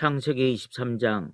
창세기 23장.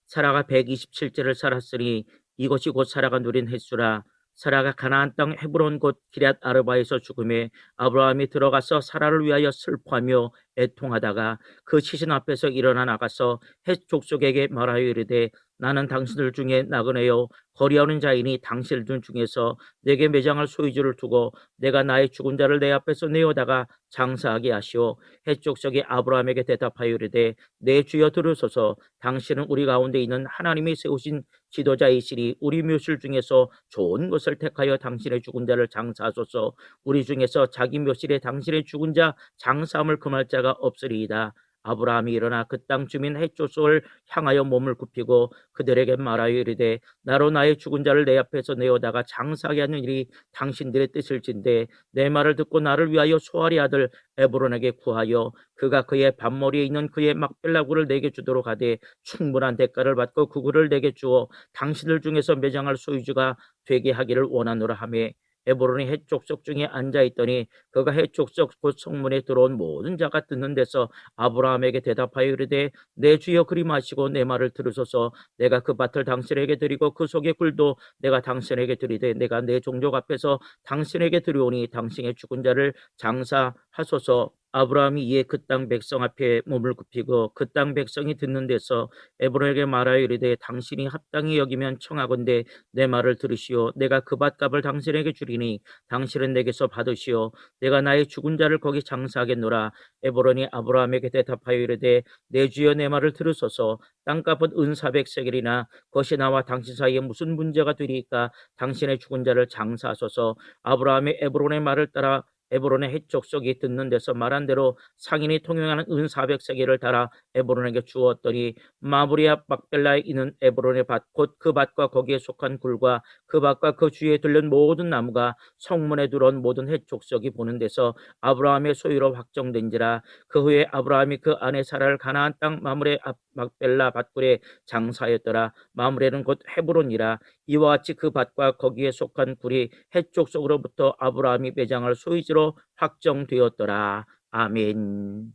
사라가 127제를 살았으니 이것이 곧 사라가 누린 횟수라. 사라가 가나안 땅 헤브론 곧 기럇 아르바에서 죽음에 아브라함이 들어가서 사라를 위하여 슬퍼하며 애통하다가 그 시신 앞에서 일어나 나가서 헷 족속에게 말하여 이르되 나는 당신들 중에 나그네요 거리하는 자이니 당신들 중에서 내게 매장할 소유주를 두고 내가 나의 죽은 자를 내 앞에서 내어다가 장사하게 하시오. 헷 족속이 아브라함에게 대답하여 이르되 내 주여 들으소서. 당신은 우리 가운데 있는 하나님이 세우신 지도자이시니 우리 묘실 중에서 좋은 것을 택하여 당신의 죽은 자를 장사하소서. 우리 중에서 자기 묘실에 당신의 죽은 자 장사함을 금할 자가 없으리이다. 아브라함이 일어나 그 땅 주민 헷 족속을 향하여 몸을 굽히고 그들에게 말하여 이르되 나로 나의 죽은 자를 내 앞에서 내어다가 장사하게 하는 일이 당신들의 뜻일진데 내 말을 듣고 나를 위하여 소알의 아들 에브론에게 구하여 그가 그의 밭머리에 있는 그의 막벨라 굴을 내게 주도록 하되 충분한 대가를 받고 그 굴을 내게 주어 당신들 중에서 매장할 소유주가 되게 하기를 원하노라 하며 에브론이 헷 족속 중에 앉아 있더니 그가 헷 족속 곧 성문에 들어온 모든 자가 듣는 데서 아브라함에게 대답하여 이르되 내 주여 그리 마시고 내 말을 들으소서. 내가 그 밭을 당신에게 드리고 그 속의 굴도 내가 당신에게 드리되 내가 내 종족 앞에서 당신에게 드리오니 당신의 죽은 자를 장사하소서. 아브라함이 이에 그 땅 백성 앞에 몸을 굽히고 그 땅 백성이 듣는 데서 에브론에게 말하여 이르되 당신이 합당히 여기면 청하건대 내 말을 들으시오. 내가 그 밭값을 당신에게 주리니 당신은 내게서 받으시오. 내가 나의 죽은 자를 거기 장사하겠노라. 에브론이 아브라함에게 대답하여 이르되 내 주여 내 말을 들으소서. 땅값은 은 400세겔이나 그것이 나와 당신 사이에 무슨 문제가 되리까. 당신의 죽은 자를 장사하소서. 아브라함이 에브론의 말을 따라 에브론의 헷 족속이 듣는 데서 말한 대로 상인이 통용하는 은 400세겔을 달아 에브론에게 주었더니 마므리아 막벨라에 있는 에브론의 밭 곧 그 밭과 거기에 속한 굴과 그 밭과 그 주위에 들른 모든 나무가 성문에 들어온 모든 헷 족속이 보는 데서 아브라함의 소유로 확정된지라. 그 후에 아브라함이 그 아내 사라를 가나안 땅 마므레 막벨라 밭굴에 장사하였더라. 마므레는 곧 헤브론이라. 이와 같이 그 밭과 거기에 속한 굴이 헷 족속으로부터 아브라함이 매장할 소유지로 확정되었더라. 아멘.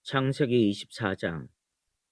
창세기 24장.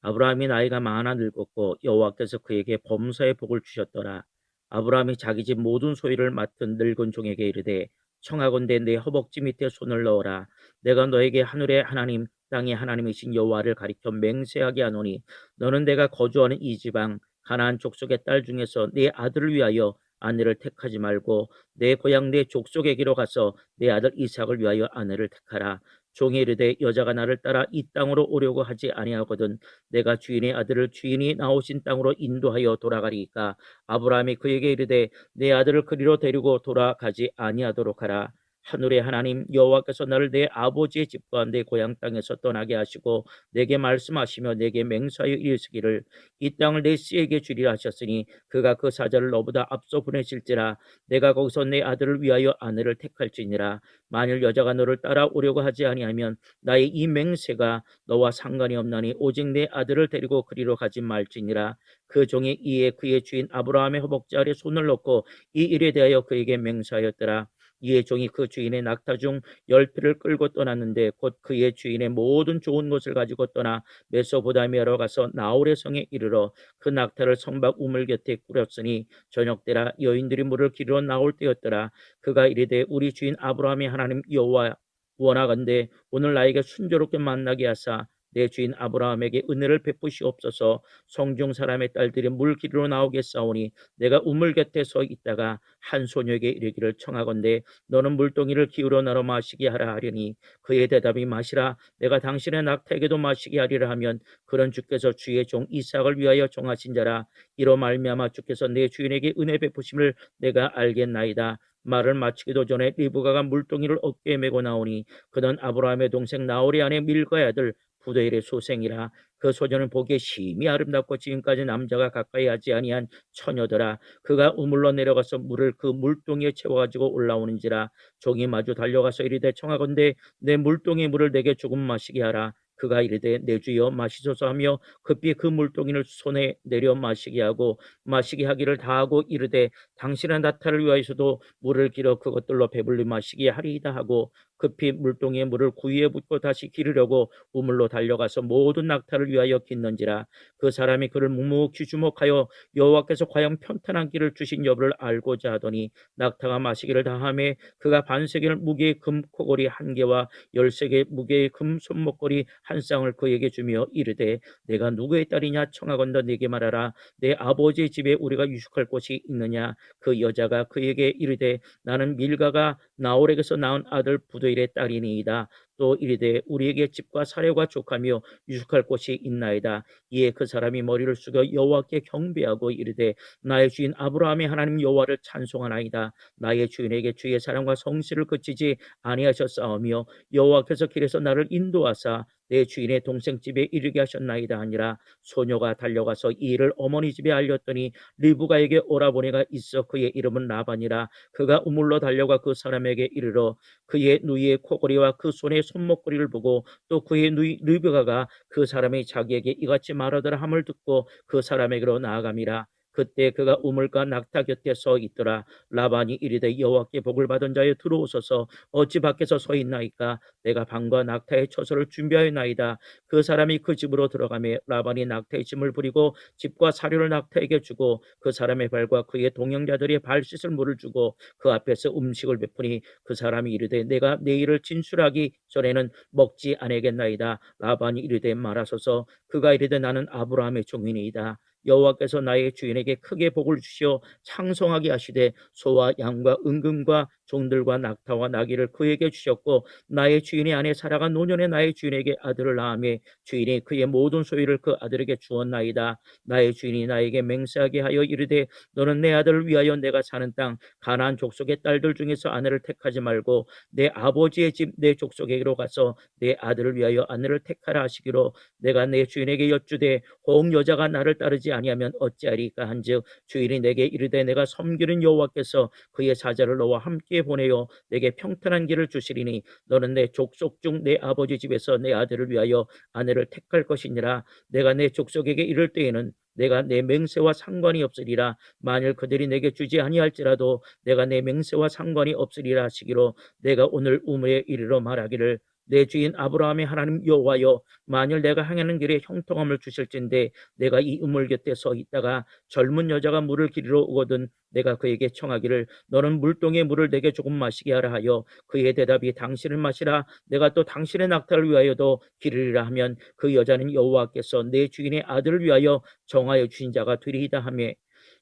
아브라함이 나이가 많아 늙었고 여호와께서 그에게 범사의 복을 주셨더라. 아브라함이 자기 집 모든 소유를 맡은 늙은 종에게 이르되 청하건대 내 허벅지 밑에 손을 넣어라. 내가 너에게 하늘의 하나님 땅의 하나님이신 여호와를 가리켜 맹세하게 하노니 너는 내가 거주하는 이 지방 가나안 족속의 딸 중에서 내 아들을 위하여 아내를 택하지 말고 내 고향 내 족속에게로 가서 내 아들 이삭을 위하여 아내를 택하라. 종이 이르되 여자가 나를 따라 이 땅으로 오려고 하지 아니하거든 내가 주인의 아들을 주인이 나오신 땅으로 인도하여 돌아가리이까. 아브라함이 그에게 이르되 내 아들을 그리로 데리고 돌아가지 아니하도록 하라. 하늘의 하나님 여호와께서 나를 내 아버지의 집과 내 고향 땅에서 떠나게 하시고 내게 말씀하시며 내게 맹세하여 이르시기를 이 땅을 내 씨에게 주리라 하셨으니 그가 그 사자를 너보다 앞서 보내실지라. 내가 거기서 내 아들을 위하여 아내를 택할지니라. 만일 여자가 너를 따라오려고 하지 아니하면 나의 이 맹세가 너와 상관이 없나니 오직 내 아들을 데리고 그리로 가지 말지니라. 그 종이 이에 그의 주인 아브라함의 허벅지 아래 손을 넣고 이 일에 대하여 그에게 맹세하였더라. 이에 종이 그 주인의 낙타 중 10피를 끌고 떠났는데 곧 그의 주인의 모든 좋은 것을 가지고 떠나 메소포타미아로 가서 나홀의 성에 이르러 그 낙타를 성박 우물 곁에 꾸렸으니 저녁 때라. 여인들이 물을 기르러 나올 때였더라. 그가 이르되 우리 주인 아브라함의 하나님 여호와 원하건대 오늘 나에게 순조롭게 만나게 하사 내 주인 아브라함에게 은혜를 베푸시옵소서. 성중 사람의 딸들이 물 기르러 나오겠사오니 내가 우물 곁에 서 있다가 한 소녀에게 이르기를 청하건대 너는 물동이를 기울여 나로 마시게 하라 하려니 그의 대답이 마시라. 내가 당신의 낙타에게도 마시게 하리라 하면 그런 주께서 주의 종 이삭을 위하여 정하신 자라. 이로 말미암아 주께서 내 주인에게 은혜 베푸심을 내가 알겠나이다. 말을 마치기도 전에 리브가가 물동이를 어깨에 메고 나오니 그는 아브라함의 동생 나홀의 아내 밀가의 아들 부두엘의 소생이라. 그 소녀는 보기에 심히 아름답고 지금까지 남자가 가까이 하지 아니한 처녀더라. 그가 우물로 내려가서 물을 그 물동이에 채워가지고 올라오는지라. 종이 마주 달려가서 이르되 청하건대 내 물동이 물을 내게 조금 마시게 하라. 그가 이르되 내 주여 마시소서 하며 급히 그 물동이를 손에 내려 마시게 하고 마시게 하기를 다하고 이르되 당신의 낙타를 위하여서도 물을 길어 그것들로 배불리 마시게 하리이다 하고 급히 물동이에 물을 구유에 붓고 다시 기르려고 우물로 달려가서 모든 낙타를 위하여 깃는지라. 그 사람이 그를 묵묵히 주목하여 여호와께서 과연 편탄한 길을 주신 여부를 알고자 하더니 낙타가 마시기를 다하매 그가 반세겔 무게의 금 코골이 한 개와 13개 무게의 금 손목걸이 한 쌍을 그에게 주며 이르되 내가 누구의 딸이냐 청하건대 내게 말하라. 내 아버지의 집에 우리가 유숙할 곳이 있느냐. 그 여자가 그에게 이르되 나는 밀가가 나홀에게서 낳은 아들 부두엘의 딸이니이다. 또 이르되 우리에게 집과 사료가 족하며 유숙할 곳이 있나이다. 이에 그 사람이 머리를 숙여 여호와께 경배하고 이르되 나의 주인 아브라함의 하나님 여호와를 찬송하나이다. 나의 주인에게 주의 사랑과 성실을 그치지 아니하셨사오며 여호와께서 길에서 나를 인도하사 내 주인의 동생 집에 이르게 하셨나이다 하니라. 소녀가 달려가서 이 일을 어머니 집에 알렸더니 리브가에게 오라버니가 있어 그의 이름은 라반이라. 그가 우물로 달려가 그 사람에게 이르러 그의 누이의 코골이와 그 손의 손목걸이를 보고 또 그의 누이 리브가가 그 사람이 자기에게 이같이 말하더라 함을 듣고 그 사람에게로 나아감이라. 그때 그가 우물가 낙타 곁에 서 있더라. 라반이 이르되 여호와께 복을 받은 자여 들어오소서. 어찌 밖에서 서 있나이까. 내가 방과 낙타의 처소를 준비하였나이다. 그 사람이 그 집으로 들어가매 라반이 낙타의 짐을 부리고 집과 사료를 낙타에게 주고 그 사람의 발과 그의 동행자들의 발 씻을 물을 주고 그 앞에서 음식을 베푸니 그 사람이 이르되 내가 내일을 진술하기 전에는 먹지 아니겠나이다. 라반이 이르되 말하소서. 그가 이르되 나는 아브라함의 종이니이다. 여호와께서 나의 주인에게 크게 복을 주시어 창성하게 하시되 소와 양과 은금과 종들과 낙타와 나귀를 그에게 주셨고 나의 주인의 아내 사라가 노년에 나의 주인에게 아들을 낳으며 주인이 그의 모든 소유를 그 아들에게 주었나이다. 나의 주인이 나에게 맹세하게 하여 이르되 너는 내 아들을 위하여 내가 사는 땅 가나안 족속의 딸들 중에서 아내를 택하지 말고 내 아버지의 집 내 족속에게로 가서 내 아들을 위하여 아내를 택하라 하시기로 내가 내 주인에게 여쭈되 혹 여자가 나를 따르지 아니하면 어찌하리까 한즉 주인이 내게 이르되 내가 섬기는 여호와께서 그의 사자를 너와 함께 보내어 내게 평탄한 길을 주시리니 너는 내 족속 중 내 아버지 집에서 내 아들을 위하여 아내를 택할 것이니라. 내가 내 족속에게 이를 때에는 내가 내 맹세와 상관이 없으리라. 만일 그들이 내게 주지 아니할지라도 내가 내 맹세와 상관이 없으리라 하시기로 내가 오늘 우물에 이르러 말하기를 내 주인 아브라함의 하나님 여호와여 만일 내가 행하는 길에 형통함을 주실진데 내가 이 우물 곁에 서 있다가 젊은 여자가 물을 기르러 오거든 내가 그에게 청하기를 너는 물동에 물을 내게 조금 마시게 하라 하여 그의 대답이 당신을 마시라 내가 또 당신의 낙타를 위하여도 기르리라 하면 그 여자는 여호와께서 내 주인의 아들을 위하여 정하여 주신 자가 되리이다 하며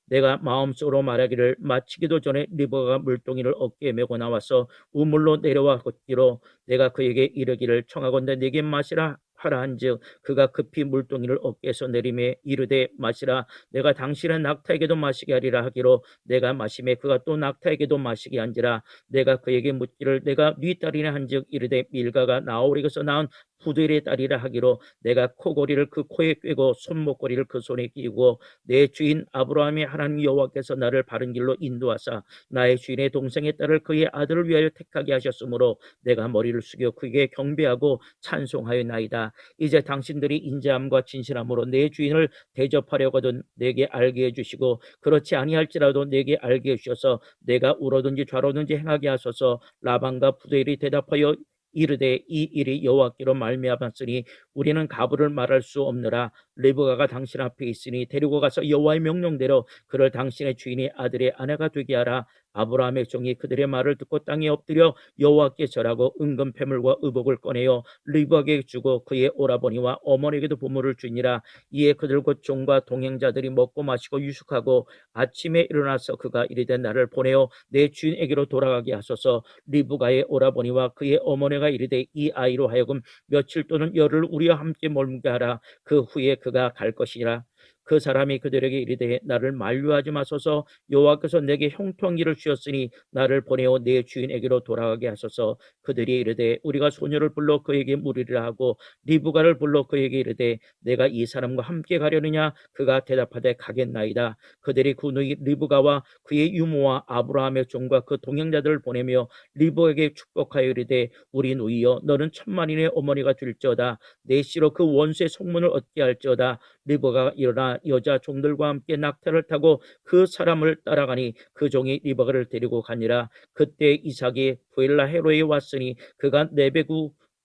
내가 마음속으로 말하기를 마치기도 전에 리브가가 물동이를 어깨에 메고 나와서 우물로 내려와 걷기로 내가 그에게 이르기를 청하건대 내게 마시라 하라 한즉 그가 급히 물동이를 어깨에서 내리매 이르되 마시라 내가 당신의 낙타에게도 마시게 하리라 하기로 내가 마시매 그가 또 낙타에게도 마시게 한지라 내가 그에게 묻기를 내가 네 딸이냐 한즉 이르되 밀가가 나홀에게서 낳은 부두엘의 딸이라 하기로 내가 코골이를 그 코에 꿰고 손목걸이를 그 손에 끼우고 내 주인 아브라함의 하나님 여호와께서 나를 바른 길로 인도하사 나의 주인의 동생의 딸을 그의 아들을 위하여 택하게 하셨으므로 내가 머리를 숙여 그에게 경배하고 찬송하였나이다. 이제 당신들이 인자함과 진실함으로 내 주인을 대접하려거든 내게 알게 해주시고 그렇지 아니할지라도 내게 알게 해주셔서 내가 우로든지 좌로든지 행하게 하소서. 라반과 부두엘이 대답하여 이르되 이 일이 여호와께로 말미암았으니 우리는 가부를 말할 수 없느라 리브가가 당신 앞에 있으니 데리고 가서 여호와의 명령대로 그를 당신의 주인의 아들의 아내가 되게 하라. 아브라함의 종이 그들의 말을 듣고 땅에 엎드려 여호와께 절하고 은금 패물과 의복을 꺼내어 리브가에게 주고 그의 오라버니와 어머니에게도 보물을 주니라. 이에 그들 곧 종과 동행자들이 먹고 마시고 유숙하고 아침에 일어나서 그가 이르되 나를 보내어 내 주인에게로 돌아가게 하소서. 리브가의 오라버니와 그의 어머니가 이르되 이 아이로 하여금 며칠 또는 열흘 우리와 함께 머물게 하라. 그 후에 그가 갈 것이라. 그 사람이 그들에게 이르되 나를 만류하지 마소서. 여호와께서 내게 형통기를 주셨으니 나를 보내어 내 주인에게로 돌아가게 하소서. 그들이 이르되 우리가 소녀를 불러 그에게 물으리라 하고 리브가를 불러 그에게 이르되 내가 이 사람과 함께 가려느냐. 그가 대답하되 가겠나이다. 그들이 그 누이 리브가와 그의 유모와 아브라함의 종과 그 동행자들을 보내며 리브가에게 축복하여 이르되 우리 누이여 너는 천만인의 어머니가 될지어다. 내 씨로 그 원수의 성문을 얻게 할지어다. 리브가가 일어나 여자 종들과 함께 낙타를 타고 그 사람을 따라가니 그 종이 리브가를 데리고 가니라. 그때 이삭이 부엘라 헤로에 왔으니 그가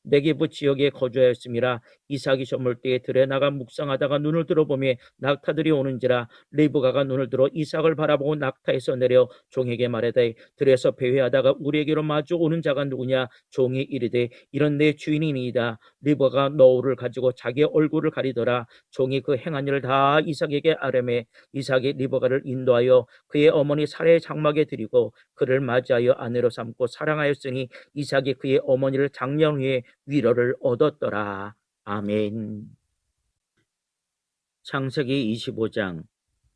네게부 지역에 거주하였음이라. 이삭이 저물 때에 들에 나가 묵상하다가 눈을 들어보며 낙타들이 오는지라. 리브가가 눈을 들어 이삭을 바라보고 낙타에서 내려 종에게 말하되 들에서 배회하다가 우리에게로 마주 오는 자가 누구냐. 종이 이르되 이런 내 주인이니이다. 리브가가 너울을 가지고 자기의 얼굴을 가리더라. 종이 그 행한 일을 다 이삭에게 아뢰매 이삭이 리브가를 인도하여 그의 어머니 사라의 장막에 들이고 그를 맞이하여 아내로 삼고 사랑하였으니 이삭이 그의 어머니를 장년 후에 위로를 얻었더라. 아멘. 창세기 25장.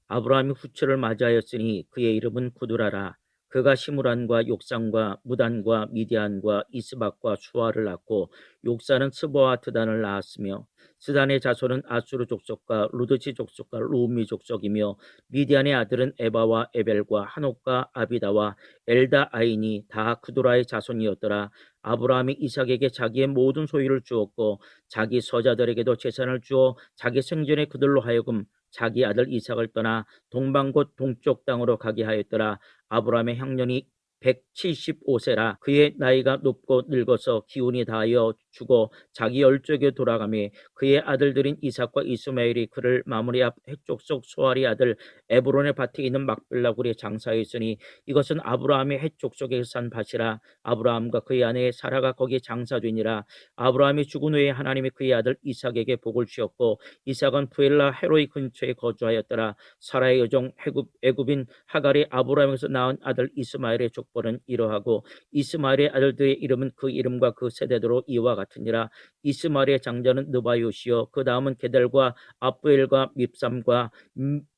아브라함이 후처를 맞이하였으니 그의 이름은 구두라라. 그가 시므란과 욕산과 무단과 미디안과 이스박과 수아를 낳고 욕산은 스보와 드단을 낳았으며 스단의 자손은 아수르 족속과 루드시 족속과 루미 족속이며 미디안의 아들은 에바와 에벨과 한옥과 아비다와 엘다 아인이 다 구두라의 자손이었더라. 아브라함이 이삭에게 자기의 모든 소유를 주었고 자기 서자들에게도 재산을 주어 자기 생전에 그들로 하여금 자기 아들 이삭을 떠나 동방 곧 동쪽 땅으로 가게 하였더라. 아브라함의 형년이 175세라. 그의 나이가 높고 늙어서 기운이 다하여 죽어 자기 열조에게 돌아가며 그의 아들들인 이삭과 이스마엘이 그를 마므리 앞 헷족속 소알의 아들 에브론의 밭에 있는 막벨라굴에 장사하였으니 이것은 아브라함의 헷족속에서 산 밭이라. 아브라함과 그의 아내 사라가 거기에 장사되니라. 아브라함이 죽은 후에 하나님이 그의 아들 이삭에게 복을 주었고 이삭은 부엘라 헤로이 근처에 거주하였더라. 사라의 여종 애굽인 하갈이 아브라함에서 낳은 아들 이스마엘의 족보는 이러하고 이스마엘의 아들들의 이름은 그 이름과 그 세대대로 이와 같으니라. 이스마엘의 장자는 느바요시요 그 다음은 게델과 아브엘과 밉삼과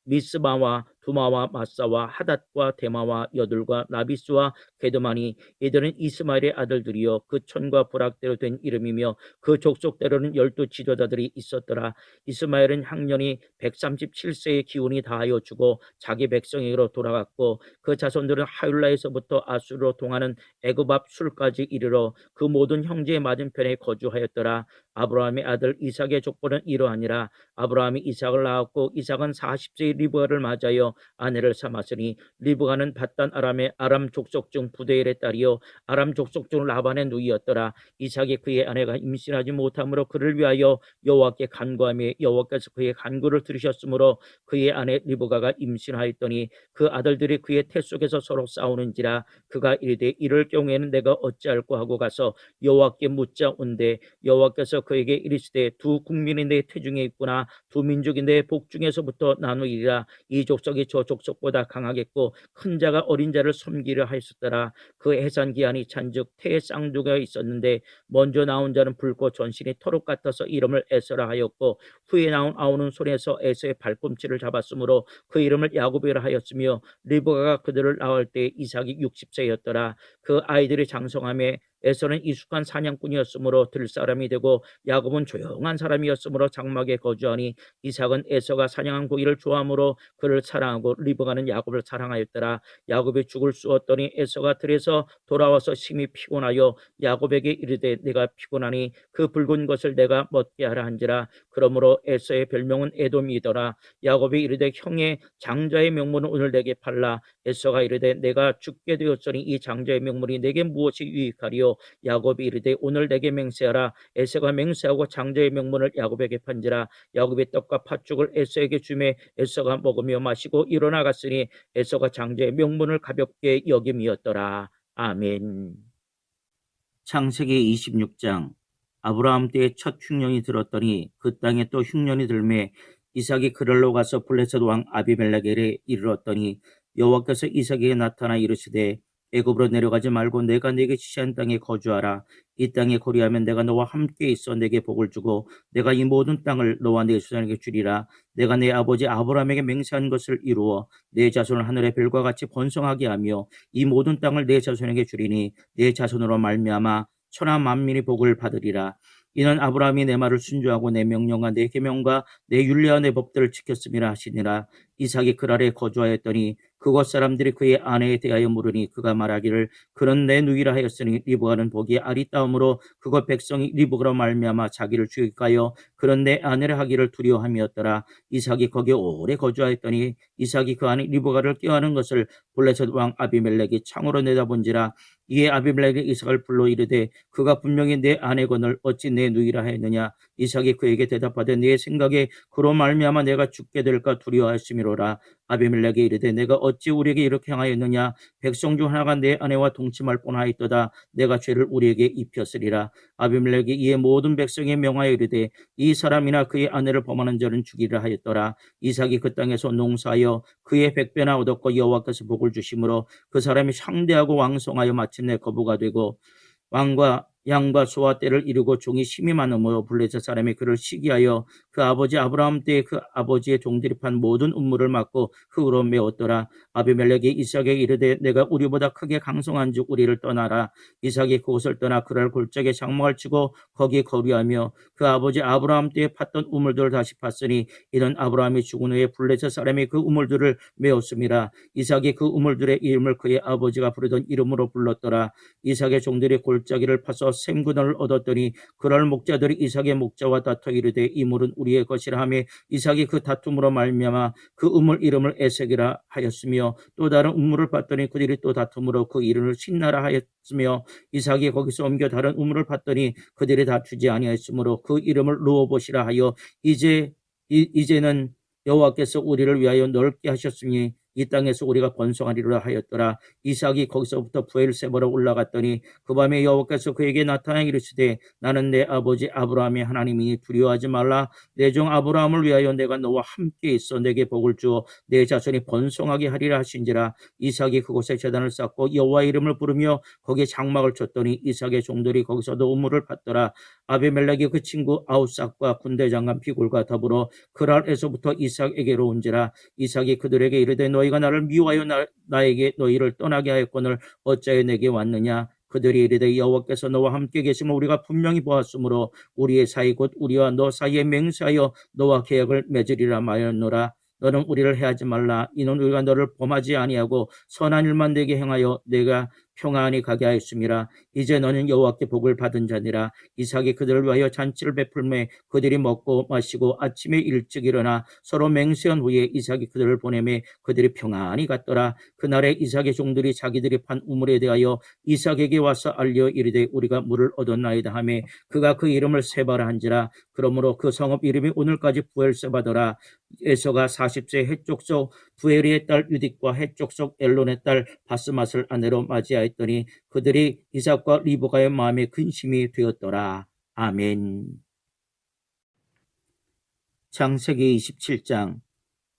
미스바와 두마와 마사와 하닷과 데마와 여둘과 나비스와 게드마니 이들은 이스마엘의 아들들이요 그 촌과 부락대로 된 이름이며 그 족속대로는 12 지도자들이 있었더라. 이스마엘은 향년이 137세의 기운이 다하여 죽어 자기 백성에게로 돌아갔고 그 자손들은 하율라에서부터 아수르로 동하는 애굽 앞 술까지 이르러 그 모든 형제의 맞은편에 거주하였더라. 아브라함의 아들 이삭의 족보는 이러하니라. 아브라함이 이삭을 낳았고 이삭은 40세의 리브가를 맞아요 아내를 삼았으니 리브가는 밧단 아람의 아람 족속 중 부데엘의 딸이요 아람 족속 중 라반의 누이였더라. 이삭이 그의 아내가 임신하지 못함으로 그를 위하여 여호와께 간구하며 여호와께서 그의 간구를 들으셨으므로 그의 아내 리브가가 임신하였더니 그 아들들이 그의 태 속에서 서로 싸우는지라. 그가 이르되 이럴 경우에는 내가 어찌할꼬 하고 가서 여호와께 묻자 온대 여호와께서 그에게 이르시되 두 국민이 내 태중에 있구나 두 민족이 내 복중에서부터 나누리라. 이 족속이 저 족속보다 강하겠고 큰 자가 어린 자를 섬기려 하였더라. 그 해산 기한이 찬즉 태의 쌍두가 있었는데 먼저 나온 자는 붉고 전신이 터룩 같아서 이름을 에서라 하였고 후에 나온 아우는 손에서 에서의 발꿈치를 잡았으므로 그 이름을 야곱이라 하였으며 리브가가 그들을 낳을 때 이삭이 60세였더라. 그 아이들이 장성함에 에서는 익숙한 사냥꾼이었으므로 들사람이 되고 야곱은 조용한 사람이었으므로 장막에 거주하니 이삭은 에서가 사냥한 고기를 좋아하므로 그를 사랑하고 리브가는 야곱을 사랑하였더라. 야곱이 죽을 쑤었더니 에서가 들에서 돌아와서 심히 피곤하여 야곱에게 이르되 내가 피곤하니 그 붉은 것을 내가 먹게 하라 한지라. 그러므로 에서의 별명은 에돔이더라. 야곱이 이르되 형의 장자의 명물은 오늘 내게 팔라. 에서가 이르되 내가 죽게 되었으니 이 장자의 명물이 내게 무엇이 유익하리요. 야곱이 이르되 오늘 내게 맹세하라. 에서가 맹세하고 장자의 명분을 야곱에게 판지라. 야곱이 떡과 팥죽을 에서에게 주매 에서가 먹으며 마시고 일어나 갔으니 에서가 장자의 명분을 가볍게 여김이었더라. 아멘. 창세기 26장. 아브라함 때에 첫 흉년이 들었더니 그 땅에 또 흉년이 들매 이삭이 그럴로 가서 블레셋 왕 아비멜렉에게 이르렀더니 여호와께서 이삭에게 나타나 이르시되 애굽으로 내려가지 말고 내가 네게 지시한 땅에 거주하라. 이 땅에 거리하면 내가 너와 함께 있어 내게 복을 주고 내가 이 모든 땅을 너와 네 조상에게 주리라. 내가 내 아버지 아브라함에게 맹세한 것을 이루어 내 자손을 하늘의 별과 같이 번성하게 하며 이 모든 땅을 내 자손에게 주리니 내 자손으로 말미암아 천하 만민이 복을 받으리라. 이는 아브라함이 내 말을 순종하고 내 명령과 내 계명과 내 율례와 내 법들을 지켰음이라 하시니라. 이삭이 그랄에 거주하였더니 그곳 사람들이 그의 아내에 대하여 물으니 그가 말하기를 그는 내 누이라 하였으니 리브가는 보기에 아리따움으로 그곳 백성이 리브가로 말미암아 자기를 죽일까요 그런 내 아내라 하기를 두려워함이었더라. 이삭이 거기에 오래 거주하였더니 이삭이 그 아내 리브가를 꾀하는 것을 블레셋 왕 아비멜렉이 창으로 내다본지라. 이에 아비멜렉이 이삭을 불러 이르되 그가 분명히 내 아내거늘 어찌 내 누이라 하였느냐. 이삭이 그에게 대답하되 네 생각에 그로 말미암아 내가 죽게 될까 두려워하심이로라. 아비멜렉이 이르되 내가 어찌 우리에게 이렇게 행하였느냐. 백성 중 하나가 내 아내와 동침할 뻔하였도다. 내가 죄를 우리에게 입혔으리라. 아비멜렉이 이에 모든 백성에 명하여 이르되 이 사람이나 그의 아내를 범하는 자는 죽이라 하였더라. 이삭이 그 땅에서 농사하여 그의 백배나 얻었고 여호와께서 복을 주심으로 그 사람이 상대하고 왕성하여 마침내 거부가 되고 왕과 양과 소와 떼를 이루고 종이 심히 많음으로 블레셋 사람이 그를 시기하여 그 아버지 아브라함 때에 그 아버지의 종들이 판 모든 음물을 막고 흙으로 메웠더라. 아비멜렉이 이삭에게 이르되 내가 우리보다 크게 강성한즉 우리를 떠나라. 이삭이 그곳을 떠나 그랄 골짜기에 장막을 치고 거기 거류하며 그 아버지 아브라함 때에 팠던 우물들을 다시 팠으니 이는 아브라함이 죽은 후에 블레셋 사람이 그 우물들을 메웠음이라. 이삭이 그 우물들의 이름을 그의 아버지가 부르던 이름으로 불렀더라. 이삭의 종들이 골짜기를 파서 샘근을 얻었더니 그럴 목자들이 이삭의 목자와 다투어 이르되 이 물은 우리의 것이라 하며 이삭이 그 다툼으로 말미암아 그 우물 이름을 에색이라 하였으며 또 다른 우물을 봤더니 그들이 또 다툼으로 그 이름을 신나라 하였으며 이삭이 거기서 옮겨 다른 우물을 봤더니 그들이 다투지 아니하였으므로 그 이름을 르호봇이라 하여 이제는 여호와께서 우리를 위하여 넓게 하셨으니 이 땅에서 우리가 번성하리라 하였더라. 이삭이 거기서부터 브엘세바로 올라갔더니 그 밤에 여호와께서 그에게 나타나 이르시되 나는 내 아버지 아브라함의 하나님이니 두려워하지 말라. 내 종 아브라함을 위하여 내가 너와 함께 있어 내게 복을 주어 내 자손이 번성하게 하리라 하신지라. 이삭이 그곳에 제단을 쌓고 여호와의 이름을 부르며 거기에 장막을 쳤더니 이삭의 종들이 거기서도 우물을 팠더라. 아비멜렉이 그 친구 아우삭과 군대 장관 비골과 더불어 그랄에서부터 이삭에게로 온지라. 이삭이 그들에게 이르되 너희가 나를 미워하여 나에게 너희를 떠나게 하였거늘 어찌하여 내게 왔느냐. 그들이 이르되 여호와께서 너와 함께 계심을 우리가 분명히 보았으므로 우리의 사이 곧 우리와 너 사이에 맹세하여 너와 계약을 맺으리라 하였노라. 너는 우리를 해하지 말라. 이는 우리가 너를 범하지 아니하고 선한 일만 내게 행하여 내가 평안히 가게 하였음이라. 이제 너는 여호와께 복을 받은 자니라. 이삭이 그들을 위하여 잔치를 베풀매 그들이 먹고 마시고 아침에 일찍 일어나 서로 맹세한 후에 이삭이 그들을 보내매 그들이 평안히 갔더라. 그날에 이삭의 종들이 자기들이 판 우물에 대하여 이삭에게 와서 알려 이르되 우리가 물을 얻었나이다 하매 그가 그 이름을 세바라 한지라. 그러므로 그 성읍 이름이 오늘까지 부엘세바더라. 에서가 40세 해족속 부에리의 딸 유딕과 해족속 엘론의 딸 바스맛을 아내로 맞이하였더니 그들이 이삭과 리브가의 마음에 근심이 되었더라. 아멘. 창세기 27장.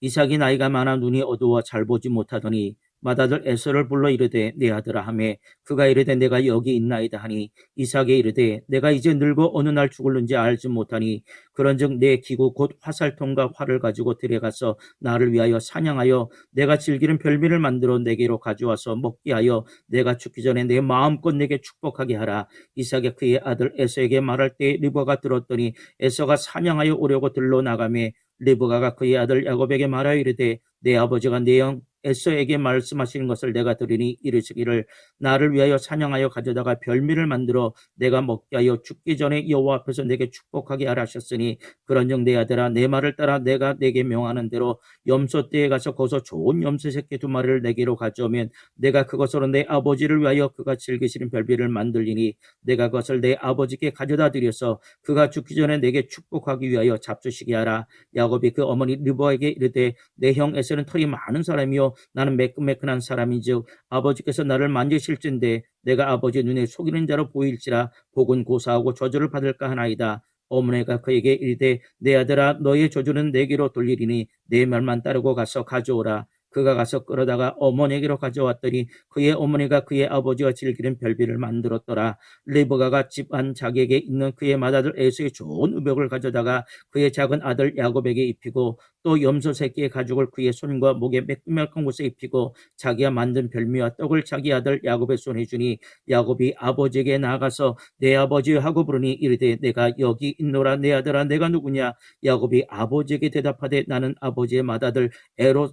이삭이 나이가 많아 눈이 어두워 잘 보지 못하더니 맏아들 에서를 불러 이르되 내 아들아 하매 그가 이르되 내가 여기 있나이다 하니 이삭이 이르되 내가 이제 늙어 어느 날 죽을는지 알지 못하니 그런즉 내 기구 곧 화살통과 활을 가지고 들여가서 나를 위하여 사냥하여 내가 즐기는 별미를 만들어 내게로 가져와서 먹게 하여 내가 죽기 전에 내 마음껏 내게 축복하게 하라. 이삭이 그의 아들 에서에게 말할 때 리브가가 들었더니 에서가 사냥하여 오려고 들러 나가매 리브가가 그의 아들 야곱에게 말하여 이르되 내 아버지가 내 형 에서에게 말씀하시는 것을 내가 들으니 이르시기를 나를 위하여 사냥하여 가져다가 별미를 만들어 내가 먹게 하여 죽기 전에 여호와 앞에서 내게 축복하게 하라 하셨으니 그런즉 내 아들아 내 말을 따라 내가 내게 명하는 대로 염소떼에 가서 거기서 좋은 염소 새끼 2마리를 내게로 가져오면 내가 그것으로 내 아버지를 위하여 그가 즐기시는 별미를 만들리니 내가 그것을 내 아버지께 가져다 드려서 그가 죽기 전에 내게 축복하기 위하여 잡수시게 하라. 야곱이 그 어머니 리브가에게 이르되 내 형 에서는 털이 많은 사람이요 나는 매끈매끈한 사람인즉 아버지께서 나를 만지실진데 내가 아버지 눈에 속이는 자로 보일지라 복은 고사하고 저주를 받을까 하나이다. 어머니가 그에게 이르되 내 아들아 너의 저주는 내게로 돌리리니 내 말만 따르고 가서 가져오라. 그가 가서 끌어다가 어머니에게로 가져왔더니 그의 어머니가 그의 아버지와 즐기는 별비를 만들었더라. 리브가가 집안 자기에게 있는 그의 맏아들 에서의 좋은 의복을 가져다가 그의 작은 아들 야곱에게 입히고 또 염소 새끼의 가죽을 그의 손과 목에 매끈매끈한 곳에 입히고 자기가 만든 별미와 떡을 자기 아들 야곱의 손에 주니 야곱이 아버지에게 나아가서 내 아버지 하고 부르니 이르되 내가 여기 있노라. 내 아들아 내가 누구냐. 야곱이 아버지에게 대답하되 나는 아버지의 맏아들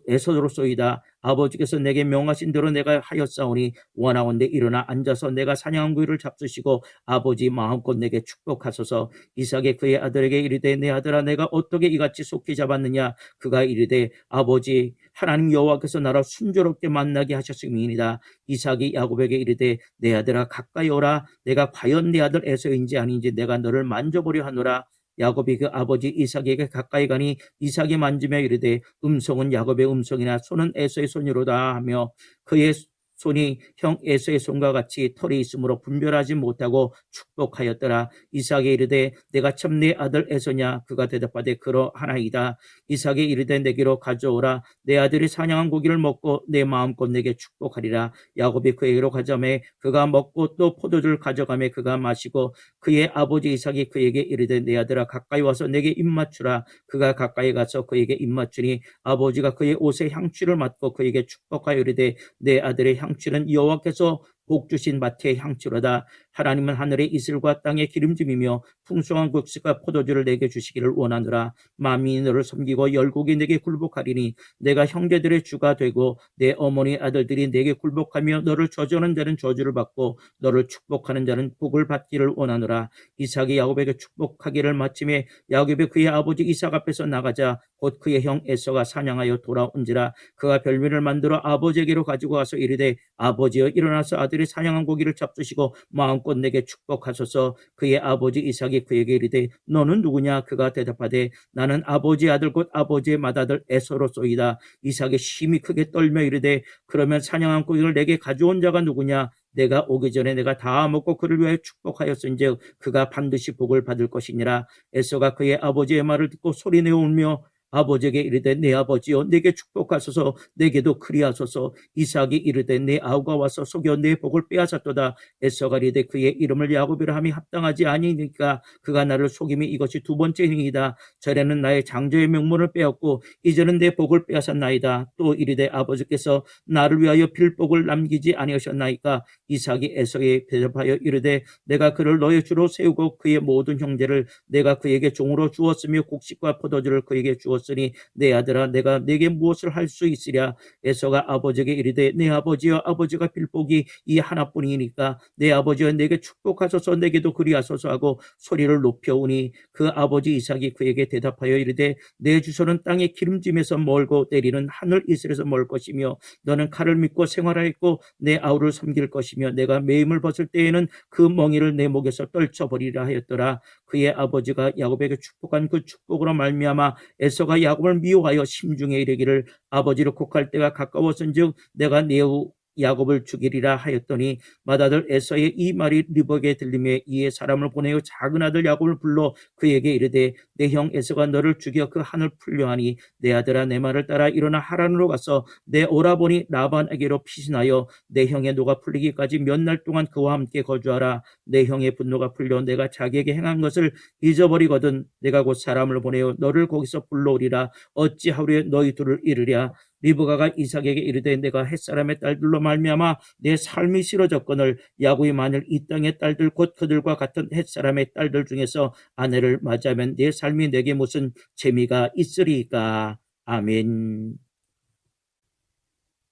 에서로소이다. 아버지께서 내게 명하신 대로 내가 하였사오니 원하건대 일어나 앉아서 내가 사냥한 고기를 잡수시고 아버지 마음껏 내게 축복하소서. 이삭이 그의 아들에게 이르되 내 아들아 내가 어떻게 이같이 속히 잡았느냐. 그가 이르되 아버지 하나님 여호와께서 나를 순조롭게 만나게 하셨음이니이다. 이삭이 야곱에게 이르되 내 아들아 가까이 오라. 내가 과연 내 아들 에서인지 아닌지 내가 너를 만져보려 하노라. 야곱이 그 아버지 이삭에게 가까이 가니 이삭이 만지며 이르되 음성은 야곱의 음성이나 손은 에서의 손이로다 하며 그의 손이 형 에서의 손과 같이 털이 있으므로 분별하지 못하고 축복하였더라. 이삭이 이르되 내가 참 내 아들 에서냐. 그가 대답하되 그러하나이다. 이삭이 이르되 내게로 가져오라. 내 아들이 사냥한 고기를 먹고 내 마음껏 내게 축복하리라. 야곱이 그에게로 가자매 그가 먹고 또 포도주를 가져가매 그가 마시고 그의 아버지 이삭이 그에게 이르되 내 아들아 가까이 와서 내게 입맞추라. 그가 가까이 가서 그에게 입맞추니 아버지가 그의 옷에 향취를 맡고 그에게 축복하여 이르되 내 아들의 향취는 여호와께서 복 주신 마태의 향취로다. 하나님은 하늘의 이슬과 땅의 기름짐이며 풍성한 곡식과 포도주를 내게 주시기를 원하노라. 만민이 너를 섬기고 열국이 내게 굴복하리니 내가 형제들의 주가 되고 내 어머니 아들들이 내게 굴복하며 너를 저주하는 자는 저주를 받고 너를 축복하는 자는 복을 받기를 원하노라. 이삭이 야곱에게 축복하기를 마침에 야곱이 그의 아버지 이삭 앞에서 나가자 곧 그의 형 에서가 사냥하여 돌아온지라. 그가 별미를 만들어 아버지에게로 가지고 와서 이르되 아버지여 일어나서 아들이 사냥한 고기를 잡수시고 마음껏 내게 축복하소서. 그의 아버지 이삭이 그에게 이르되 너는 누구냐. 그가 대답하되 나는 아버지의 아들 곧 아버지의 맏아들 에서로소이다. 이삭이 심히 크게 떨며 이르되 그러면 사냥한 고기를 내게 가져온 자가 누구냐. 내가 오기 전에 내가 다 먹고 그를 위하여 축복하였은즉 그가 반드시 복을 받을 것이니라. 에서가 그의 아버지의 말을 듣고 소리내어 울며 아버지에게 이르되 내 아버지여 내게 축복하소서. 내게도 그리하소서. 이삭이 이르되 내 아우가 와서 속여 내 복을 빼앗았도다. 에서가 이르되 그의 이름을 야곱이라 함이 합당하지 아니니까 그가 나를 속임이 이것이 두 번째 행위이다. 전에는 나의 장조의 명분을 빼앗고 이제는 내 복을 빼앗았나이다. 또 이르되 아버지께서 나를 위하여 필복을 남기지 아니하셨나이까. 이삭이 에서에 대답하여 이르되 내가 그를 너의 주로 세우고 그의 모든 형제를 내가 그에게 종으로 주었으며 곡식과 포도주를 그에게 주었으니 내 아들아 내가 내게 무엇을 할 수 있으랴. 에서가 아버지에게 이르되 내 아버지여 아버지가 필복이 이 하나뿐이니까 내 아버지여 내게 축복하소서. 내게도 그리하소서 하고 소리를 높여오니 그 아버지 이삭이 그에게 대답하여 이르되 내 주소는 땅의 기름짐에서 멀고 때리는 하늘 이슬에서 멀 것이며 너는 칼을 믿고 생활하였고 내 아우를 섬길 것이며 내가 매임을 벗을 때에는 그 멍이를 내 목에서 떨쳐버리라 하였더라. 그의 아버지가 야곱에게 축복한 그 축복으로 말미암아 에서가 야곱을 미워하여 심중에 이르기를 아버지를 곡할 때가 가까웠은즉 내가 내후 야곱을 죽이리라 하였더니 맏아들 에서의 이 말이 리브에게 들리며 이에 사람을 보내어 작은 아들 야곱을 불러 그에게 이르되 내 형 에서가 너를 죽여 그 한을 풀려 하니 내 아들아 내 말을 따라 일어나 하란으로 가서 내 오라버니 라반에게로 피신하여 내 형의 노가 풀리기까지 몇 날 동안 그와 함께 거주하라. 내 형의 분노가 풀려 내가 자기에게 행한 것을 잊어버리거든 내가 곧 사람을 보내어 너를 거기서 불러오리라. 어찌하루에 너희 둘을 이르랴. 리브가가 이삭에게 이르되 내가 햇사람의 딸들로 말미암아 내 삶이 싫어졌거늘 야곱이 만일 이 땅의 딸들 곧 그들과 같은 햇사람의 딸들 중에서 아내를 맞이하면 내 삶이 내게 무슨 재미가 있으리까. 아멘.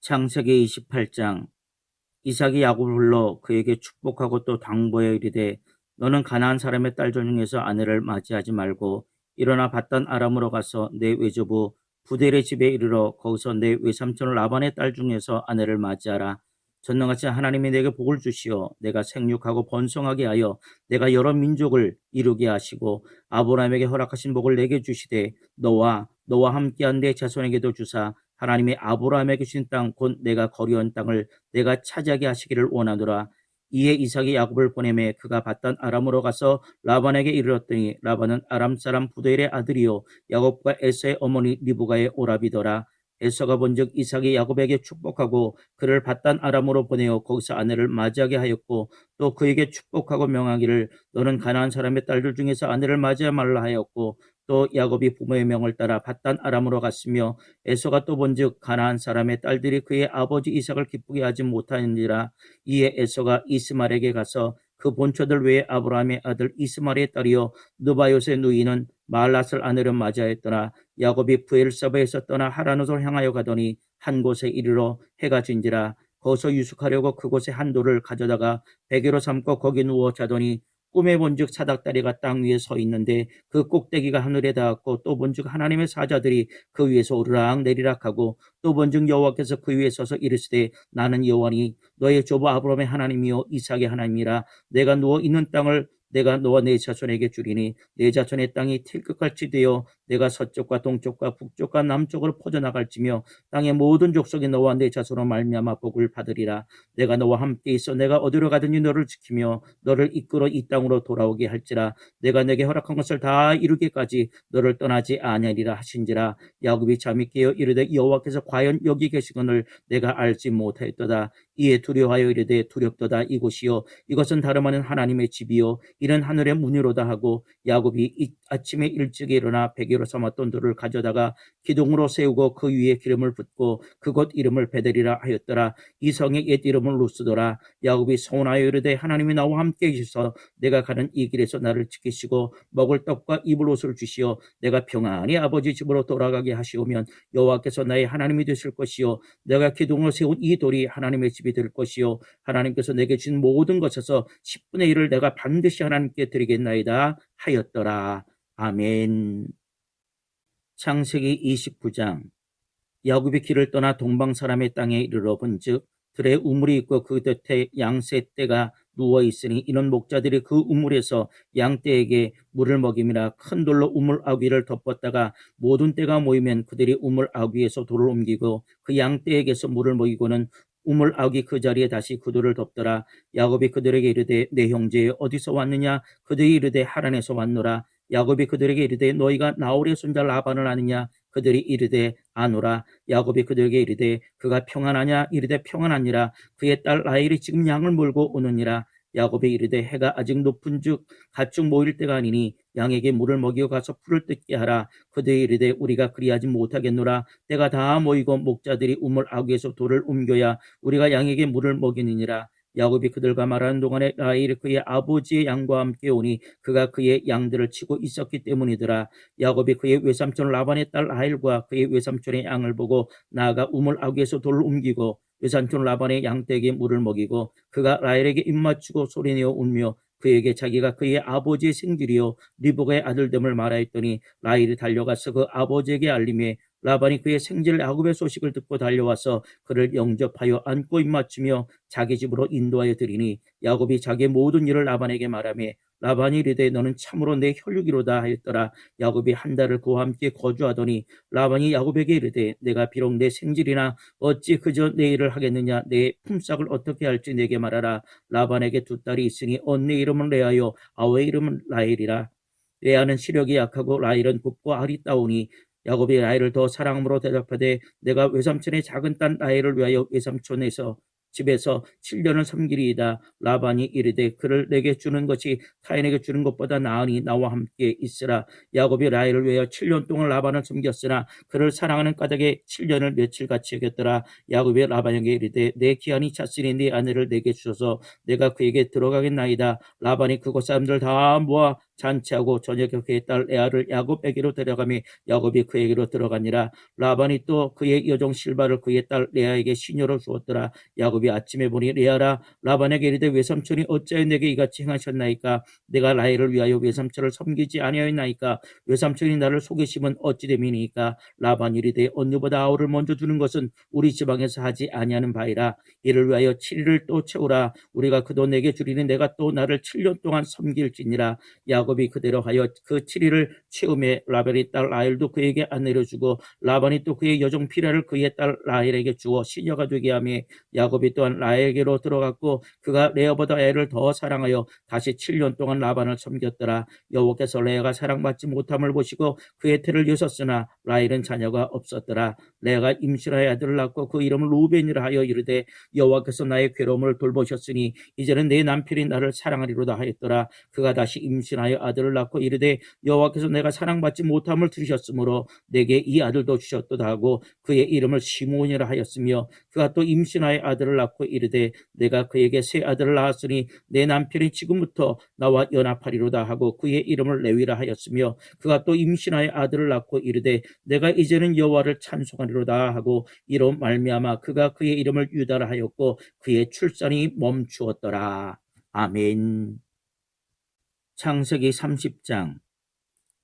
창세기 28장. 이삭이 야곱을 불러 그에게 축복하고 또 당부하여 이르되 너는 가나안 사람의 딸들 중에서 아내를 맞이하지 말고 일어나 밧단 아람으로 가서 내 외조부 부델의 집에 이르러 거기서 내 외삼촌 라반의 딸 중에서 아내를 맞이하라. 전능하신 하나님이 내게 복을 주시어 내가 생육하고 번성하게 하여 내가 여러 민족을 이루게 하시고 아브라함에게 허락하신 복을 내게 주시되 너와 함께한 내 자손에게도 주사 하나님의 아브라함에게 주신 땅 곧 내가 거류한 땅을 내가 차지하게 하시기를 원하노라. 이에 이삭이 야곱을 보내매 그가 밧단 아람으로 가서 라반에게 이르렀더니 라반은 아람 사람 부델의 아들이요 야곱과 에서의 어머니 리브가의 오라비더라. 에서가 본즉 이삭이 야곱에게 축복하고 그를 밧단 아람으로 보내어 거기서 아내를 맞이하게 하였고 또 그에게 축복하고 명하기를 너는 가나안 사람의 딸들 중에서 아내를 맞이하지 말라 하였고 또 야곱이 부모의 명을 따라 밧단 아람으로 갔으며 에서가 또 본즉 가나안 사람의 딸들이 그의 아버지 이삭을 기쁘게 하지 못하니라. 이에 에서가 이스마엘에게 가서 그 본처들 외에 아브라함의 아들 이스마엘의 딸이요 느바요스의 누이는 말랏을 아내로 맞이하였더라. 야곱이 브엘사바에서 떠나 하란으로 향하여 가더니 한 곳에 이르러 해가 진지라. 거기서 유숙하려고 그곳에 한 돌을 가져다가 베개로 삼고 거기 누워 자더니 꿈에 본즉 사닥다리가 땅 위에 서 있는데 그 꼭대기가 하늘에 닿았고 또 본즉 하나님의 사자들이 그 위에서 오르락 내리락 하고 또 본즉 여호와께서 그 위에 서서 이르시되 나는 여호와니 너의 조부 아브라함의 하나님이요 이삭의 하나님이라. 내가 누워 있는 땅을 내가 너와 내 자손에게 주리니 내 자손의 땅이 틀끝같이 되어 내가 서쪽과 동쪽과 북쪽과 남쪽으로 퍼져나갈지며 땅의 모든 족속이 너와 내 자손으로 말미암아 복을 받으리라. 내가 너와 함께 있어 내가 어디로 가든지 너를 지키며 너를 이끌어 이 땅으로 돌아오게 할지라. 내가 내게 허락한 것을 다 이루기까지 너를 떠나지 아니하리라 하신지라. 야곱이 잠이 깨어 이르되 여호와께서 과연 여기 계시거늘 내가 알지 못하였도다. 이에 두려워하여 이르되 두렵도다. 이곳이요 이것은 다름 아닌 하나님의 집이요 이는 하늘의 문이로다 하고 야곱이 아침에 일찍 일어나 베개로 삼았던 돌을 가져다가 기둥으로 세우고 그 위에 기름을 붓고 그곳 이름을 베델이라 하였더라. 이 성의 옛 이름은 루스더라. 야곱이 서운하여 이르되 하나님이 나와 함께 계셔서 내가 가는 이 길에서 나를 지키시고 먹을 떡과 입을 옷을 주시어 내가 평안히 아버지 집으로 돌아가게 하시오면 여호와께서 나의 하나님이 되실 것이요 내가 기둥으로 세운 이 돌이 하나님의 집이 될 것이요 하나님께서 내게 주신 모든 것에서 10분의 1을 내가 반드시 하나님께 드리겠나이다 하였더라. 아멘. 창세기 29장. 야곱이 길을 떠나 동방 사람의 땅에 이르러 본즉 들에 우물이 있고 그 곁에 양새 떼가 누워 있으니 이는 목자들이 그 우물에서 양떼에게 물을 먹임이라. 큰 돌로 우물 아귀를 덮었다가 모든 떼가 모이면 그들이 우물 아귀에서 돌을 옮기고 그 양떼에게서 물을 먹이고는 우물 아귀 그 자리에 다시 그 돌을 덮더라. 야곱이 그들에게 이르되 내 형제 어디서 왔느냐. 그들이 이르되 하란에서 왔노라. 야곱이 그들에게 이르되 너희가 나홀의 손자 라반을 아느냐. 그들이 이르되 아노라. 야곱이 그들에게 이르되 그가 평안하냐. 이르되 평안하니라. 그의 딸 라헬이 지금 양을 몰고 오느니라. 야곱이 이르되 해가 아직 높은즉 가축 모일 때가 아니니 양에게 물을 먹이어 가서 풀을 뜯게 하라. 그들이 이르되 우리가 그리하지 못하겠노라. 때가 다 모이고 목자들이 우물 아귀에서 돌을 옮겨야 우리가 양에게 물을 먹이느니라. 야곱이 그들과 말하는 동안에 라헬이 그의 아버지의 양과 함께 오니 그가 그의 양들을 치고 있었기 때문이더라. 야곱이 그의 외삼촌 라반의 딸 라헬과 그의 외삼촌의 양을 보고 나아가 우물 아귀에서 돌을 옮기고 외삼촌 라반의 양떼에게 물을 먹이고 그가 라헬에게 입맞추고 소리내어 울며 그에게 자기가 그의 아버지의 생질이요 리브가의 아들됨을 말하였더니 라헬이 달려가서 그 아버지에게 알림해 라반이 그의 생질 야곱의 소식을 듣고 달려와서 그를 영접하여 안고 입맞추며 자기 집으로 인도하여 드리니 야곱이 자기의 모든 일을 라반에게 말하며 라반이 이르되 너는 참으로 내 혈육이로다 하였더라. 야곱이 한 달을 그와 함께 거주하더니 라반이 야곱에게 이르되 내가 비록 내 생질이나 어찌 그저 내 일을 하겠느냐. 내 품삯을 어떻게 할지 내게 말하라. 라반에게 두 딸이 있으니 언니 이름은 레아요 아우의 이름은 라헬이라. 레아는 시력이 약하고 라헬은 곱고 아리따우니 야곱이 라헬을 더 사랑함으로 대답하되 내가 외삼촌의 작은 딸 라헬을 위하여 외삼촌에서 집에서 7년을 섬기리이다. 라반이 이르되 그를 내게 주는 것이 타인에게 주는 것보다 나으니 나와 함께 있으라. 야곱이 라헬을 위하여 7년 동안 라반을 섬겼으나 그를 사랑하는 까닭에 7년을 며칠같이 여겼더라. 야곱이 라반에게 이르되 내 기한이 찼으니 네 아내를 내게 주소서 내가 그에게 들어가겠나이다. 라반이 그곳 사람들 다 모아 잔치하고 저녁에 그의 딸 레아를 야곱에게로 데려가며 야곱이 그에게로 들어가니라. 라반이 또 그의 여종 실바를 그의 딸 레아에게 시녀로 주었더라. 야곱이 아침에 보니 레아라. 라반에게 이르되 외삼촌이 어찌하여 내게 이같이 행하셨나이까. 내가 라헬을 위하여 외삼촌을 섬기지 아니하였나이까. 외삼촌이 나를 속이심은 어찌 됨이니까. 라반이 이르되 언니보다 아우를 먼저 주는 것은 우리 지방에서 하지 아니하는 바이라. 이를 위하여 7일을 또 채우라. 우리가 그 돈 내게 주리니 내가 또 나를 7년 동안 섬길지니라. 야곱이 그대로 하여 그 7일을 채우매 라반의 딸 라헬도 그에게 아내를 주고 라반이 또 그의 여종 비라를 그의 딸 라헬에게 주어 시녀가 되게 하며 야곱이 또한 라헬에게로 들어갔고 그가 레아보다 애를 더 사랑하여 다시 7년 동안 라반을 섬겼더라. 여호와께서 레아가 사랑받지 못함을 보시고 그의 태를 여섰으나 라헬은 자녀가 없었더라. 레아가 임신하여 아들을 낳고 그 이름을 루벤이라 하여 이르되 여호와께서 나의 괴로움을 돌보셨으니 이제는 내 남편이 나를 사랑하리로다 하였더라. 그가 다시 임신하여 아들을 낳고 이르되 여호와께서 내가 사랑받지 못함을 들으셨으므로 내게 이 아들도 주셨도다 하고 그의 이름을 시므온이라 하였으며 그가 또 임신하여 아들을 낳고 이르되 내가 그에게 새 아들을 낳았으니 내 남편이 지금부터 나와 연합하리로다 하고 그의 이름을 레위라 하였으며 그가 또 임신하여 아들을 낳고 이르되 내가 이제는 여호와를 찬송하리로다 아니하리로다 하고 이로 말미암아 그가 그의 이름을 유다라 하였고 그의 출산이 멈추었더라. 아멘. 창세기 30장.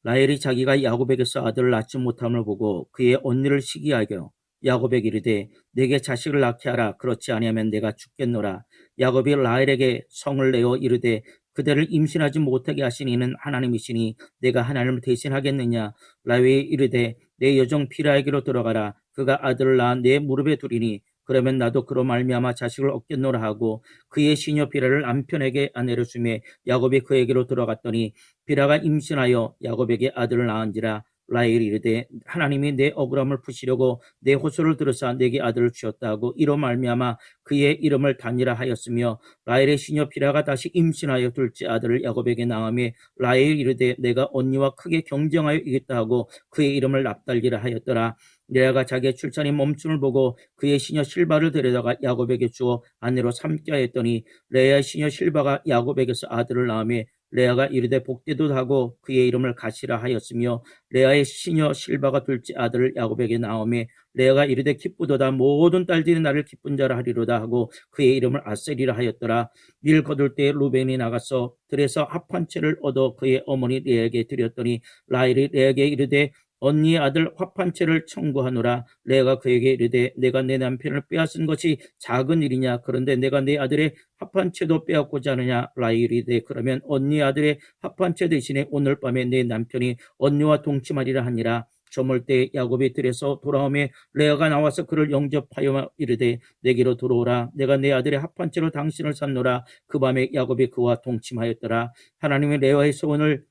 라헬이 자기가 야곱에게서 아들을 낳지 못함을 보고 그의 언니를 시기하여 야곱에게 이르되 내게 자식을 낳게 하라. 그렇지 아니하면 내가 죽겠노라. 야곱이 라헬에게 성을 내어 이르되 그대를 임신하지 못하게 하신 이는 하나님이시니 내가 하나님을 대신하겠느냐. 라헬이 이르되 내 여종 비라에게로 들어가라. 그가 아들을 낳아 내 무릎에 두리니 그러면 나도 그로 말미암아 자식을 얻겠노라 하고 그의 시녀 비라를 남편에게 아내로 주매 야곱이 그에게로 들어갔더니 비라가 임신하여 야곱에게 아들을 낳은지라. 라헬이 이르되 하나님이 내 억울함을 푸시려고 내 호소를 들으사 내게 아들을 주었다 하고 이로 말미암아 그의 이름을 단이라 하였으며 라헬의 시녀 비라가 다시 임신하여 둘째 아들을 야곱에게 낳으며 라헬이 이르되 내가 언니와 크게 경쟁하여 이겼다 하고 그의 이름을 납달리라 하였더라. 레아가 자기의 출산이 멈춤을 보고 그의 시녀 실바를 데려다가 야곱에게 주어 아내로 삼게 하였더니 레아의 시녀 실바가 야곱에게서 아들을 낳으며 레아가 이르되 복되도 하고 그의 이름을 가시라 하였으며 레아의 시녀 실바가 둘째 아들을 야곱에게 낳으며 레아가 이르되 기쁘도다 모든 딸들이 나를 기쁜 자라 하리로다 하고 그의 이름을 아셀이라 하였더라. 밀 거둘 때에 루벤이 나가서 들에서 합한 채를 얻어 그의 어머니 레아에게 드렸더니 라헬이 레아에게 이르되 언니의 아들 합한채를 청구하노라. 레아가 그에게 이르되 내가 내 남편을 빼앗은 것이 작은 일이냐. 그런데 내가 내 아들의 합한채도 빼앗고자 하느냐. 라헬이 이르되 그러면 언니의 아들의 합한채 대신에 오늘 밤에 내 남편이 언니와 동침하리라 하니라. 저물 때 야곱이 들에서 돌아오매 레아가 나와서 그를 영접하여 이르되 내게로 들어오라. 내가 내 아들의 합한채로 당신을 샀노라. 그 밤에 야곱이 그와 동침하였더라. 하나님의 레아의 소원을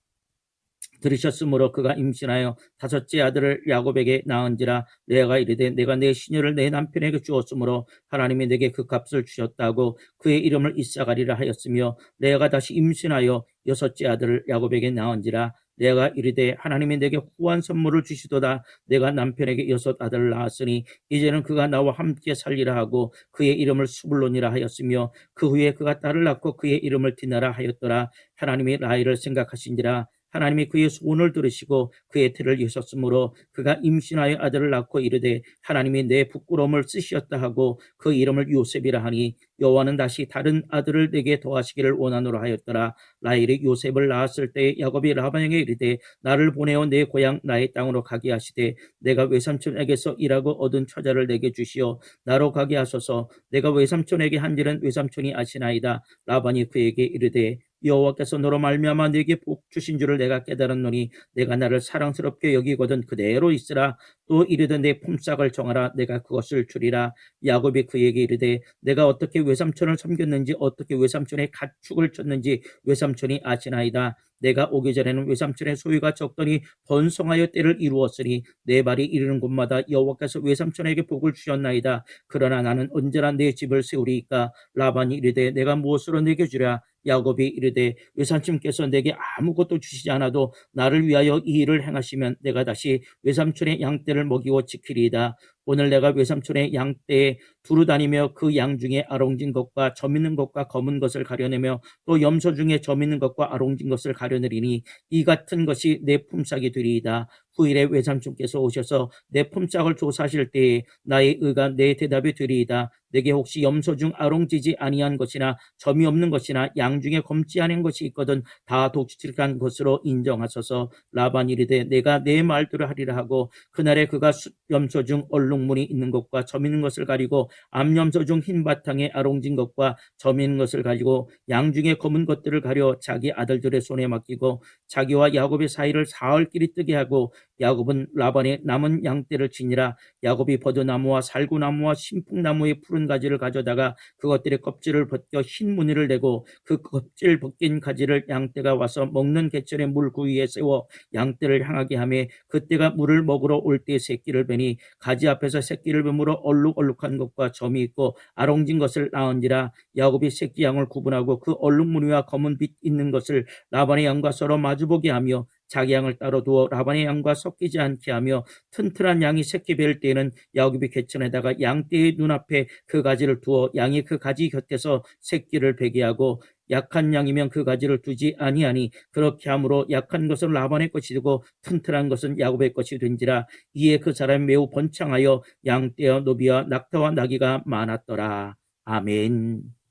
들으셨으므로 그가 임신하여 다섯째 아들을 야곱에게 낳은지라. 레아가 이르되 내가 내 시녀를 내 남편에게 주었으므로 하나님이 내게 그 값을 주셨다고 그의 이름을 이사가리라 하였으며 레아가 다시 임신하여 여섯째 아들을 야곱에게 낳은지라. 레아가 이르되 하나님이 내게 후한 선물을 주시도다. 내가 남편에게 여섯 아들을 낳았으니 이제는 그가 나와 함께 살리라 하고 그의 이름을 수불론이라 하였으며 그 후에 그가 딸을 낳고 그의 이름을 디나라 하였더라. 하나님이 라헬을 생각하신지라. 하나님이 그의 소원을 들으시고 그의 태를 여셨으므로 그가 임신하여 아들을 낳고 이르되 하나님이 내 부끄러움을 쓰시었다 하고 그 이름을 요셉이라 하니 여호와는 다시 다른 아들을 내게 더하시기를 원하노라 하였더라. 라헬이 요셉을 낳았을 때 야곱이 라반에게 이르되 나를 보내어 내 고향 나의 땅으로 가게 하시되 내가 외삼촌에게서 일하고 얻은 처자를 내게 주시어 나로 가게 하소서. 내가 외삼촌에게 한 일은 외삼촌이 아시나이다. 라반이 그에게 이르되 여호와께서 너로 말미암아 내게 복 주신 줄을 내가 깨달았노니 내가 나를 사랑스럽게 여기거든 그대로 있으라. 또 이르되 내 품삯을 정하라. 내가 그것을 주리라. 야곱이 그에게 이르되 내가 어떻게 외삼촌을 섬겼는지 어떻게 외삼촌의 가축을 쳤는지 외삼촌이 아시나이다. 내가 오기 전에는 외삼촌의 소유가 적더니 번성하여 때를 이루었으니 내 발이 이르는 곳마다 여호와께서 외삼촌에게 복을 주셨나이다. 그러나 나는 언제나 내 집을 세우리이까. 라반이 이르되 내가 무엇으로 내게 주랴. 야곱이 이르되 외삼촌께서 내게 아무것도 주시지 않아도 나를 위하여 이 일을 행하시면 내가 다시 외삼촌의 양떼를 먹이고 지키리이다. 오늘 내가 외삼촌의 양떼에 두루 다니며 그 양 중에 아롱진 것과 점 있는 것과 검은 것을 가려내며 또 염소 중에 점 있는 것과 아롱진 것을 가려내리니 이 같은 것이 내 품삯이 되리이다. 후일에 외삼촌께서 오셔서 내 품삯을 조사하실 때에 나의 의가 내 대답이 되리이다. 내게 혹시 염소 중 아롱지지 아니한 것이나 점이 없는 것이나 양 중에 검지 않은 것이 있거든 다 독실한 것으로 인정하소서. 라반이 이르되 내가 내 말대로 하리라 하고 그날에 그가 염소 중 얼룩무늬 있는 것과 점 있는 것을 가리고 암염소 중 흰 바탕에 아롱진 것과 점 있는 것을 가지고 양 중에 검은 것들을 가려 자기 아들들의 손에 맡기고 자기와 야곱의 사이를 사흘길이 뜨게 하고 야곱은 라반의 남은 양떼를 치니라. 야곱이 버드나무와 살구나무와 신풍나무의 푸른 가지를 가져다가 그것들의 껍질을 벗겨 흰 무늬를 내고 그 껍질 벗긴 가지를 양떼가 와서 먹는 개천의 물 그 위에 세워 양떼를 향하게 하며 그때가 물을 먹으러 올 때 새끼를 베니 가지 앞에서 새끼를 베므로 얼룩얼룩한 것과 점이 있고 아롱진 것을 낳은지라. 야곱이 새끼 양을 구분하고 그 얼룩무늬와 검은 빛 있는 것을 라반의 양과 서로 마주보게 하며 자기 양을 따로 두어 라반의 양과 섞이지 않게 하며 튼튼한 양이 새끼 뵐 때에는 야곱이 궤천에다가 양떼의 눈앞에 그 가지를 두어 양이 그 가지 곁에서 새끼를 베게 하고 약한 양이면 그 가지를 두지 아니하니 그렇게 함으로 약한 것은 라반의 것이 되고 튼튼한 것은 야곱의 것이 된지라. 이에 그 사람이 매우 번창하여 양떼와 노비와 낙타와 나귀가 많았더라. 아멘.